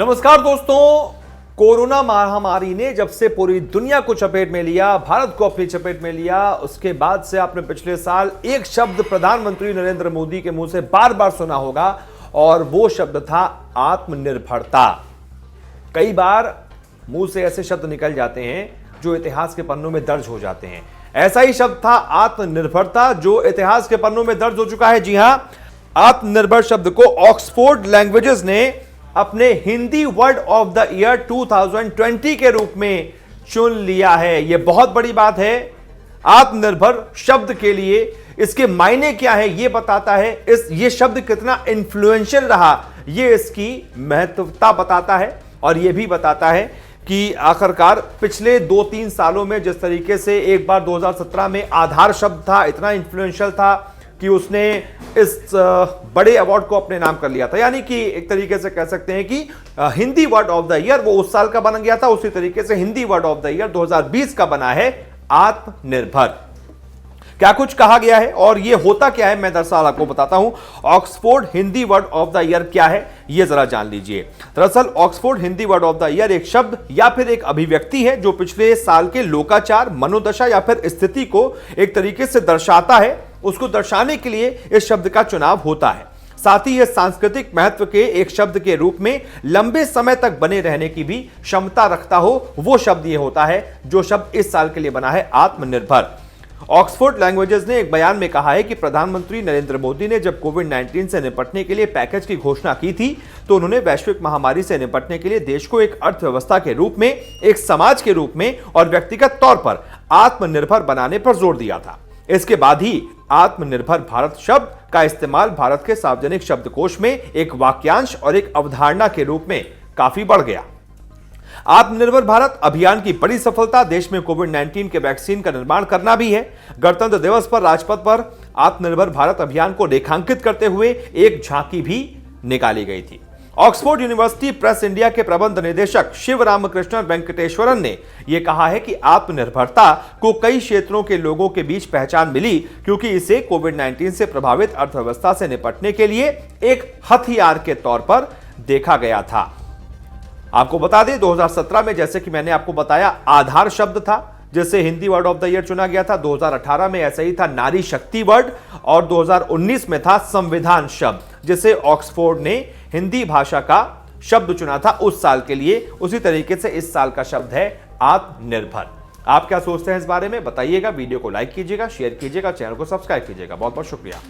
नमस्कार दोस्तों, कोरोना महामारी ने जब से पूरी दुनिया को चपेट में लिया, भारत को अपनी चपेट में लिया, उसके बाद से आपने पिछले साल एक शब्द प्रधानमंत्री नरेंद्र मोदी के मुंह से बार बार सुना होगा और वो शब्द था आत्मनिर्भरता। कई बार मुंह से ऐसे शब्द निकल जाते हैं जो इतिहास के पन्नों में दर्ज हो जाते हैं। ऐसा ही शब्द था आत्मनिर्भरता, जो इतिहास के पन्नों में दर्ज हो चुका है। जी हां, आत्मनिर्भर शब्द को ऑक्सफोर्ड लैंग्वेजेस ने अपने Hindi word of the year 2020 के रूप में चुन लिया है। यह बहुत बड़ी बात है। आत्मनिर्भर शब्द के लिए इसके मायने क्या है यह बताता है, ये शब्द कितना इन्फ्लुएंशियल रहा यह इसकी महत्वता बताता है, और यह भी बताता है कि आखिरकार पिछले 2-3 सालों में जिस तरीके से एक बार 2017 में आधार शब्द था, इतना इन्फ्लुएंशियल था कि उसने इस बड़े अवार्ड को अपने नाम कर लिया था। यानी कि एक तरीके से कह सकते हैं कि Hindi word of the year वो उस साल का बन गया था, उसी तरीके से Hindi word of the year 2020 का बना है आत्मनिर्भर। क्या कुछ कहा गया है और ये होता क्या है, मैं दरअसल आपको बताता हूं। Oxford Hindi word of the year क्या है ये जरा जान लीजिए। दरअसल Oxford Hindi word of the year एक शब्द या फिर एक अभिव्यक्ति है जो पिछले साल के लोकाचार, मनोदशा या फिर स्थिति को एक तरीके से दर्शाता है। उसको दर्शाने के लिए इस शब्द का चुनाव होता है। साथ ही यह सांस्कृतिक महत्व के एक शब्द के रूप में लंबे समय तक बने रहने की भी क्षमता रखता हो, वो शब्द यह होता है जो शब्द इस साल के लिए बना है आत्मनिर्भर। ऑक्सफोर्ड लैंग्वेजेस ने एक बयान में कहा है कि प्रधानमंत्री नरेंद्र मोदी ने जब कोविड-19 से निपटने के लिए पैकेज की घोषणा की थी तो उन्होंने वैश्विक महामारी से निपटने के लिए देश को एक अर्थव्यवस्था के रूप में, एक समाज के रूप में और व्यक्तिगत तौर पर आत्मनिर्भर बनाने पर जोर दिया था। इसके बाद ही आत्मनिर्भर भारत शब्द का इस्तेमाल भारत के सार्वजनिक शब्दकोश में एक वाक्यांश और एक अवधारणा के रूप में काफी बढ़ गया। आत्मनिर्भर भारत अभियान की बड़ी सफलता देश में कोविड-19 के वैक्सीन का निर्माण करना भी है। गणतंत्र दिवस पर राजपथ पर आत्मनिर्भर भारत अभियान को रेखांकित करते हुए एक झांकी भी निकाली गई थी। ऑक्सफोर्ड यूनिवर्सिटी प्रेस इंडिया के प्रबंध निदेशक शिव रामकृष्णन वेंकटेश्वरन ने यह कहा है कि आत्मनिर्भरता को कई क्षेत्रों के लोगों के बीच पहचान मिली क्योंकि इसे कोविड-19 से प्रभावित अर्थव्यवस्था से निपटने के लिए एक हथियार के तौर पर देखा गया था। आपको बता दें 2017 में, जैसे कि मैंने आपको बताया, आधार शब्द था जिसे Hindi word of the year चुना गया था। 2018 में ऐसा ही था नारी शक्ति वर्ड, और 2019 में था संविधान शब्द जिसे ऑक्सफोर्ड ने हिंदी भाषा का शब्द चुना था उस साल के लिए। उसी तरीके से इस साल का शब्द है आत्मनिर्भर। आप क्या सोचते हैं इस बारे में बताइएगा। वीडियो को लाइक कीजिएगा, शेयर कीजिएगा, चैनल को सब्सक्राइब कीजिएगा। बहुत बहुत शुक्रिया।